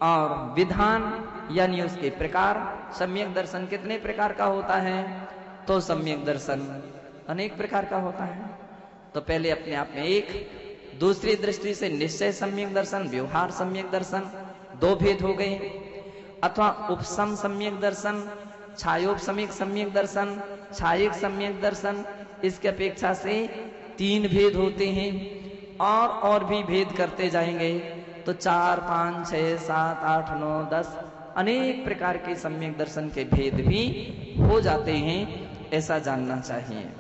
और विधान यानी उसके प्रकार। सम्यक दर्शन कितने प्रकार का होता है? तो सम्यक दर्शन अनेक प्रकार का होता है। तो पहले अपने आप में एक, दूसरी दृष्टि से निश्चय सम्यक दर्शन, व्यवहार सम्यक दर्शन, दो भेद हो गए। अथवा उपसम सम्यक दर्शन, छायोपसमिक सम्यक दर्शन, छायिक सम्यक दर्शन, इसके अपेक्षा से तीन भेद होते हैं। और भी भेद करते जाएंगे तो 4, 5, 6, 7, 8, 9, 10 अनेक प्रकार के सम्यक दर्शन के भेद भी हो जाते हैं, ऐसा जानना चाहिए।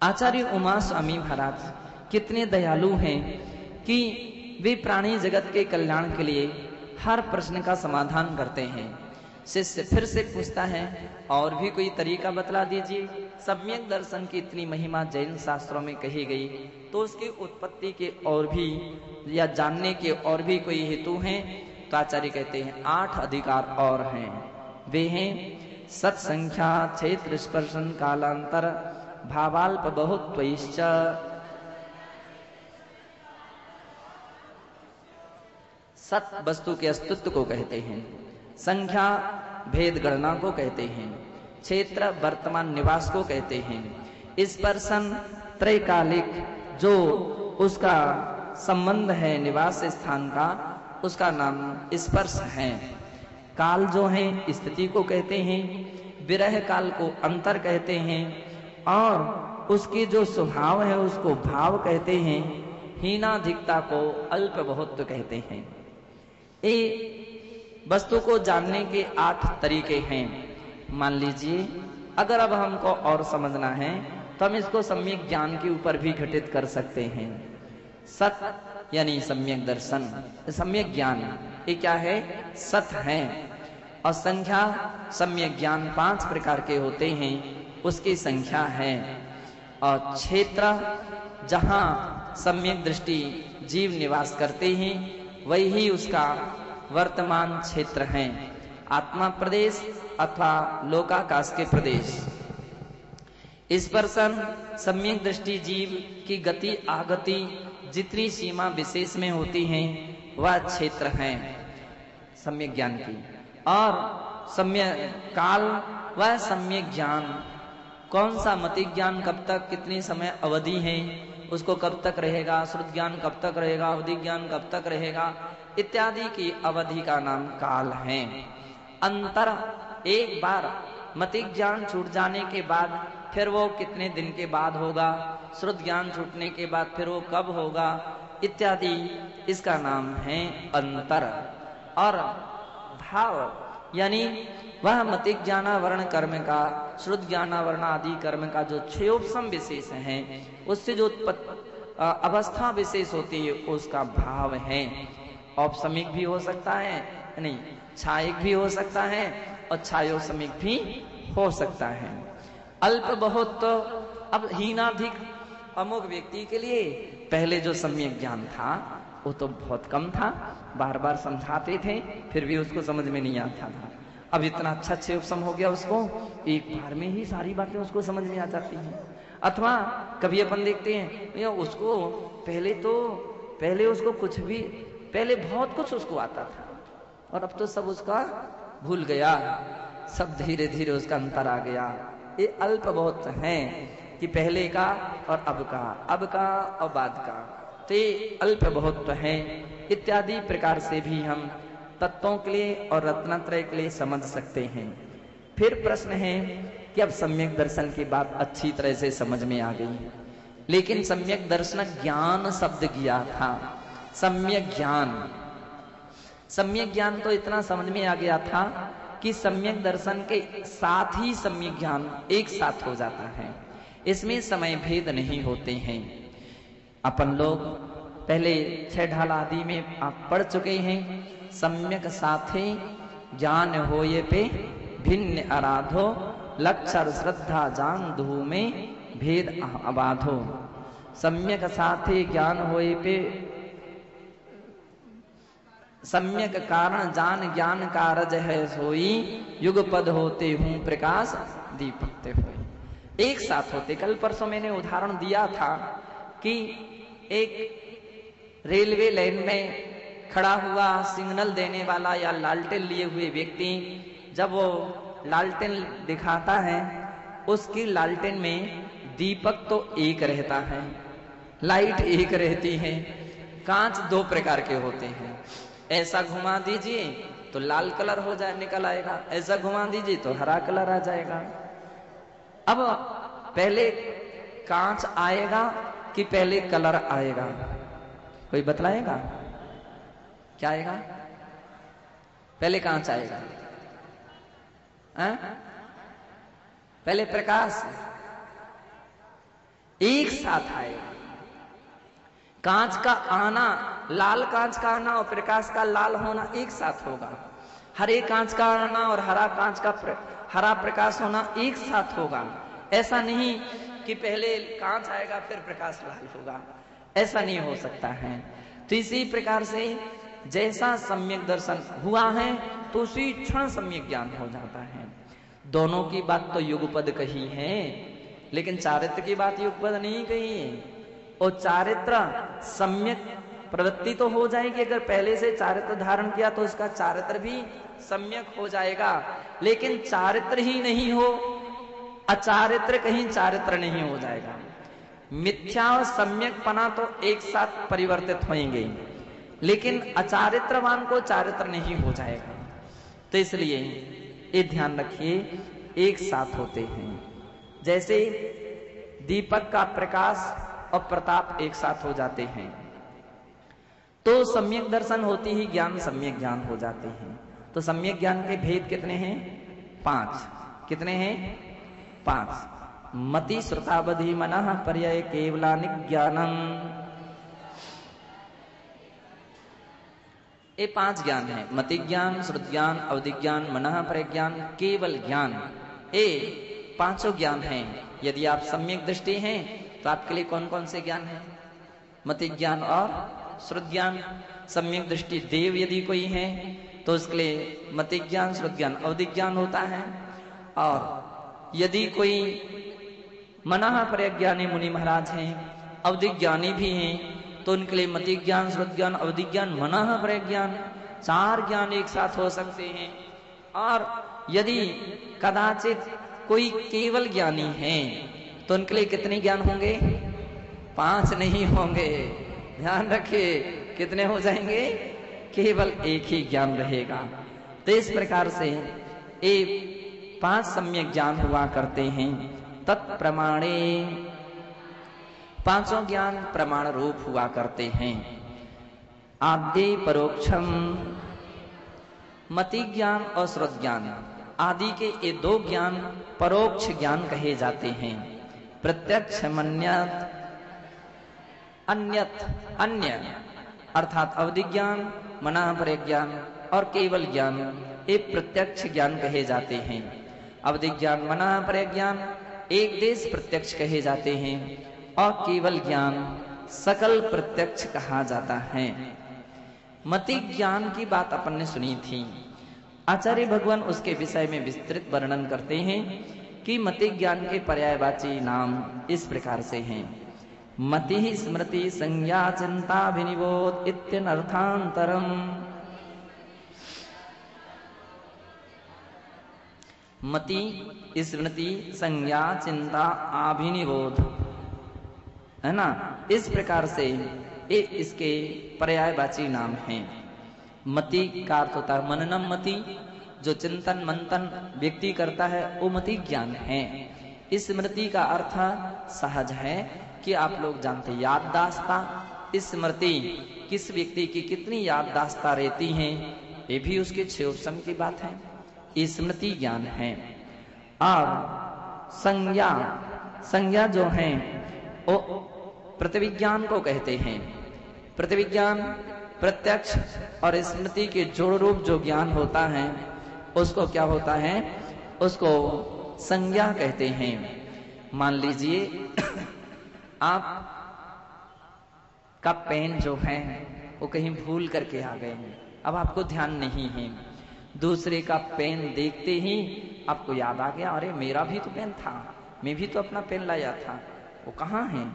आचार्य उमा स्वामी महाराज कितने दयालु हैं कि वे प्राणी जगत के कल्याण के लिए हर प्रश्न का समाधान करते हैं। शिष्य फिर से पूछता है, और भी कोई तरीका बतला दीजिए। सम्यक दर्शन की इतनी महिमा जैन शास्त्रों में कही गई, तो उसकी उत्पत्ति के और भी या जानने के और भी कोई हेतु हैं? तो आचार्य कहते हैं 8 अधिकार और हैं। वे हैं सत्संख्या, क्षेत्र स्पर्शन, कालांतर, भावाल्प बहुत्वैश्च, सत वस्तु के अस्तित्व को कहते हैं, संख्या भेद गणना को कहते हैं, क्षेत्र वर्तमान निवास को कहते हैं, स्पर्शन त्रैकालिक जो उसका संबंध है निवास स्थान का, उसका नाम स्पर्श है। काल जो है स्थिति को कहते हैं, विरह काल को अंतर कहते हैं, और उसकी जो स्वभाव है उसको भाव कहते हैं, हीनाधिकता को अल्प बहुत्व कहते हैं। ये वस्तु को जानने के 8 तरीके हैं। मान लीजिए अगर अब हमको और समझना है तो हम इसको सम्यक ज्ञान के ऊपर भी घटित कर सकते हैं। सत यानी सम्यक दर्शन, सम्यक ज्ञान ये क्या है? सत है। और संख्या सम्यक ज्ञान 5 प्रकार के होते हैं, उसकी संख्या है। और क्षेत्र जहां सम्यक दृष्टि जीव निवास करते हैं वही उसका वर्तमान क्षेत्र है। आत्मा प्रदेश अथवा लोकाकाश के प्रदेश। स्पर्शन सम्यक दृष्टि जीव की गति आगति जितनी सीमा विशेष में होती है वह क्षेत्र है सम्यक ज्ञान की। और सम्यक काल वह सम्यक ज्ञान, कौन सा मतिक ज्ञान कब तक कितनी समय अवधि है, उसको कब तक रहेगा, श्रुत ज्ञान कब तक रहेगा, अवधि ज्ञान कब तक रहेगा, इत्यादि की अवधि का नाम काल है। अंतर, एक बार मतिक ज्ञान छूट जाने के बाद फिर वो कितने दिन के बाद होगा, श्रुत ज्ञान छूटने के बाद फिर वो कब होगा, इत्यादि, इसका नाम है अंतर। और भाव यानी वह मतिक ज्ञानावरण कर्म का, श्रुत ज्ञानावरण आदि कर्म का जो क्षयोपसम विशेष है, उससे जो अवस्था विशेष होती है उसका भाव है। औपसमिक भी हो सकता है, नहीं छायिक भी हो सकता है, और छायोसमिक भी हो सकता है। अल्प बहुत तो अब हीनाधिक अमुक व्यक्ति के लिए पहले जो सम्यक ज्ञान था वो तो बहुत कम था, बार बार समझाते थे फिर भी उसको समझ में नहीं आता था। अब इतना अच्छा उपसम हो गया, उसको एक बार में ही सारी बातें उसको समझ में आ जाती हैं। अथवा कभी अपन देखते हैं उसको पहले उसको कुछ भी, पहले बहुत कुछ उसको आता था और अब तो सब उसका भूल गया, सब धीरे धीरे उसका अंतर आ गया। ये अल्प बहुत है कि पहले का और अब का और बाद का, तो ये अल्प बहुत है। इत्यादि प्रकार से भी हम तत्वों के लिए और रत्नत्रय के लिए समझ सकते हैं। फिर प्रश्न है कि अब सम्यक दर्शन की बात अच्छी तरह से समझ में आ गई, लेकिन सम्यक दर्शन ज्ञान शब्द किया था। सम्यक ज्ञान तो इतना समझ में आ गया था कि सम्यक दर्शन के साथ ही सम्यक ज्ञान एक साथ हो जाता है, इसमें समय भेद नहीं होते हैं। अपन लोग पहले 6 ढाल आदि में आप पढ़ चुके हैं। सम्यक साथे ज्ञान होये पे भिन्न आराधो, लक्षर श्रद्धा जान दू में भेद अबाधो। सम्यक साथे ज्ञान होये पे सम्यक कारण जान ज्ञान कारज है सोई, युग पद होते हूँ प्रकाश दीपकते हुए। एक साथ होते। कल परसों मैंने उदाहरण दिया था कि एक रेलवे लाइन में खड़ा हुआ सिग्नल देने वाला या लालटेन लिए हुए व्यक्ति जब वो लालटेन दिखाता है, उसकी लालटेन में दीपक तो एक रहता है, लाइट एक रहती है, कांच दो प्रकार के होते हैं। ऐसा घुमा दीजिए तो लाल कलर हो जाए निकल आएगा, ऐसा घुमा दीजिए तो हरा कलर आ जाएगा। अब पहले कांच आएगा कि पहले कलर आएगा, कोई बतलाएगा? क्या आएगा? पहले कांच आएगा, पहले प्रकाश एक साथ आएगा। कांच का आना, लाल कांच का आना और प्रकाश का लाल होना एक साथ होगा। हरे कांच का आना और हरा कांच का हरा प्रकाश होना एक साथ होगा। ऐसा नहीं कि पहले कांच आएगा फिर प्रकाश लाल होगा, ऐसा नहीं हो सकता है। तो इसी प्रकार से जैसा सम्यक दर्शन हुआ है तो उसी क्षण सम्यक ज्ञान हो जाता है। दोनों की बात तो युगपद कही है, लेकिन चारित्र की बात युगपद नहीं कही है। और चारित्र सम्यक प्रवृत्ति तो हो जाएगी, अगर पहले से चारित्र धारण किया तो उसका चारित्र भी सम्यक हो जाएगा। लेकिन चारित्र ही नहीं हो, अचारित्र कहीं चारित्र नहीं हो जाएगा। मिथ्या और सम्यकपना तो एक साथ परिवर्तित होंगे, लेकिन अचारित्रवान को चारित्र नहीं हो जाएगा। तो इसलिए ये ध्यान रखिए, एक साथ होते हैं। जैसे दीपक का प्रकाश और प्रताप एक साथ हो जाते हैं तो सम्यक दर्शन होती ही ज्ञान सम्यक ज्ञान हो जाते हैं। तो सम्यक ज्ञान के भेद कितने हैं? 5। कितने हैं? 5। मति श्रुतावधि मनः पर्याय केवलानि ज्ञानम। ये 5 ज्ञान है, मति ज्ञान, श्रुत ज्ञान, अवधि ज्ञान, मनः प्रज्ञान, केवल ज्ञान। ये 5 ज्ञान हैं। यदि आप सम्यक दृष्टि हैं तो आपके लिए कौन कौन से ज्ञान है? मति ज्ञान और श्रुत ज्ञान। सम्यक दृष्टि देव यदि कोई है तो उसके लिए मति ज्ञान, श्रुत ज्ञान, अवधि ज्ञान होता है। और यदि कोई मनः प्रज्ञानी मुनि महाराज हैं, अवधि ज्ञानी भी हैं, तो उनके लिए मति ज्ञान, श्रुत ज्ञान, अवधि ज्ञान, मनः प्रज्ञान, 4 ज्ञान एक साथ हो सकते हैं। और यदि कदाचित कोई केवल ज्ञानी है तो उनके लिए कितने ज्ञान होंगे? 5 नहीं होंगे। ध्यान रखिए, कितने हो जाएंगे? केवल एक ही ज्ञान रहेगा। तो इस प्रकार से ये 5 सम्यक ज्ञान हुआ करते हैं। तत्प्रमाणे 5 ज्ञान प्रमाण रूप हुआ करते हैं। आद्य परोक्षम, मति ज्ञान और श्रुत ज्ञान आदि के ये 2 ज्ञान परोक्ष ज्ञान कहे जाते हैं। प्रत्यक्ष मन्यत, अन्यत अन्य, अर्थात अवधि ज्ञान, मनः प्रज्ञान और केवल ज्ञान, ये प्रत्यक्ष ज्ञान कहे जाते हैं। अवधि ज्ञान, मनः प्रज्ञान एक देश प्रत्यक्ष कहे जाते हैं और केवल ज्ञान सकल प्रत्यक्ष कहा जाता है। मति ज्ञान की बात अपन ने सुनी थी। आचार्य भगवान उसके विषय में विस्तृत वर्णन करते हैं कि मति ज्ञान के पर्यायवाची नाम इस प्रकार से हैं। मति स्मृति संज्ञा चिंताभिनिबोध इत्यनर्थांतरम। मति स्मृति संज्ञा चिंता अभिनिबोध, है ना? इस प्रकार से ये इसके पर्यायवाची नाम हैं। मति का अर्थ होता है मननम मति, जो चिंतन मंथन व्यक्ति करता है वो मति ज्ञान है। स्मृति का अर्थ सहज है कि आप लोग जानते याददाश्ता। स्मृति किस व्यक्ति की कितनी याददाश्ता रहती हैं, ये भी उसके क्षेत्रम की बात है, स्मृति ज्ञान है। और संज्ञा, संज्ञा जो है वो प्रतिविज्ञान को कहते हैं। प्रतिविज्ञान प्रत्यक्ष और स्मृति के जोड़ रूप जो ज्ञान होता है उसको क्या होता है? उसको संज्ञा कहते हैं। मान लीजिए आप का पेन जो है वो कहीं भूल करके आ गए हैं, अब आपको ध्यान नहीं है। दूसरे का पेन देखते ही आपको याद आ गया, अरे मेरा भी तो पेन था, मैं भी तो अपना पेन लाया था, वो कहाँ है?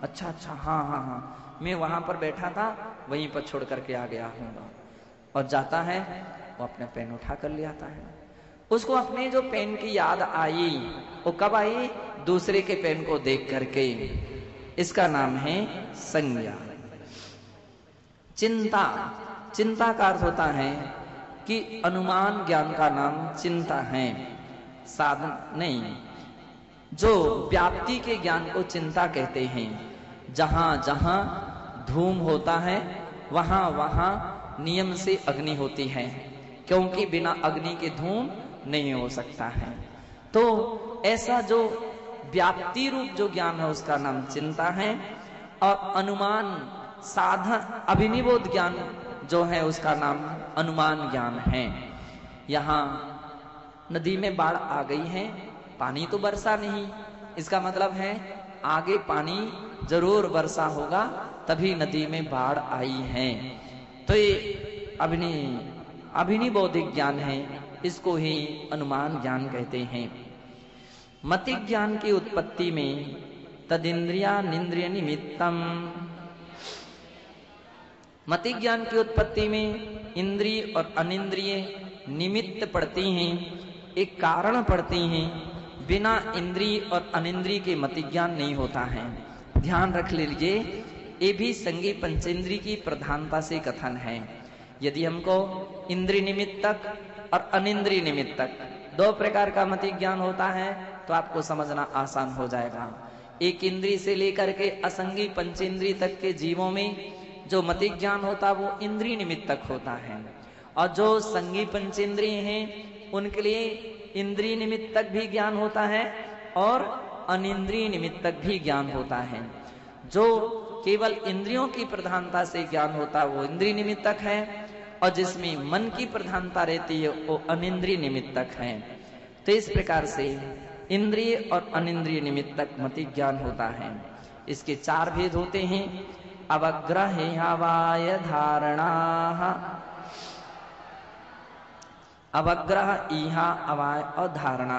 अच्छा अच्छा, हाँ हाँ हाँ, मैं वहां पर बैठा था वहीं पर छोड़ करके आ गया हूँ। और जाता है, वो अपना पेन उठा कर ले आता है। उसको अपने जो पेन की याद आई, वो कब आई? दूसरे के पेन को देख करके। इसका नाम है संज्ञा। चिंता, चिंता का अर्थ होता है कि अनुमान ज्ञान का नाम चिंता है, साधन नहीं। जो व्याप्ति के ज्ञान को चिंता कहते हैं। जहां जहां धूम होता है वहां वहां नियम से अग्नि होती है, क्योंकि बिना अग्नि के धूम नहीं हो सकता है। तो ऐसा जो व्याप्ति रूप जो ज्ञान है उसका नाम चिंता है। और अनुमान साधन अभिनिबोध ज्ञान जो है उसका नाम अनुमान ज्ञान है। यहाँ नदी में बाढ़ आ गई है, पानी तो बरसा नहीं, इसका मतलब है आगे पानी जरूर वर्षा होगा तभी नदी में बाढ़ आई है। तो ये अभिनिबोधिक ज्ञान है, इसको ही अनुमान ज्ञान कहते हैं। मतिक ज्ञान की उत्पत्ति में तदिंद्रिया निंद्रिय निमित्तम, मतिक ज्ञान की उत्पत्ति में इंद्रिय और अनिंद्रिय निमित्त पड़ती हैं, एक कारण पड़ती हैं। बिना इंद्रिय और अनिंद्रिय के मतिक ज्ञान नहीं होता है। ध्यान रख लीजिए, ये भी संगी पंचेंद्रिय की प्रधानता से कथन है। यदि हमको इंद्रिय निमित्तक और अनिंद्रिय निमित्तक दो प्रकार का मतिक ज्ञान होता है तो आपको समझना आसान हो जाएगा। एक इंद्रिय से लेकर के असंगी पंचेंद्रिय तक के जीवों में जो मतिक ज्ञान होता है वो इंद्रिय निमित्तक होता है, और जो संगी पंचेंद्रिय हैं उनके लिए इंद्रिय निमित्तक भी ज्ञान होता है और अनिंद्रिय निमित्तक भी ज्ञान होता है। जो केवल इंद्रियों की प्रधानता से ज्ञान होता है वो इंद्रिय निमित्तक है, और जिसमें मन की प्रधानता रहती है वो अनिंद्रिय निमित्तक है। तो इस प्रकार से इंद्रिय और अनिंद्रिय निमित्तक मतिक ज्ञान होता है। इसके चार भेद होते हैं। अवग्रह धारणा, अवग्रह इहा अवाय और धारणा।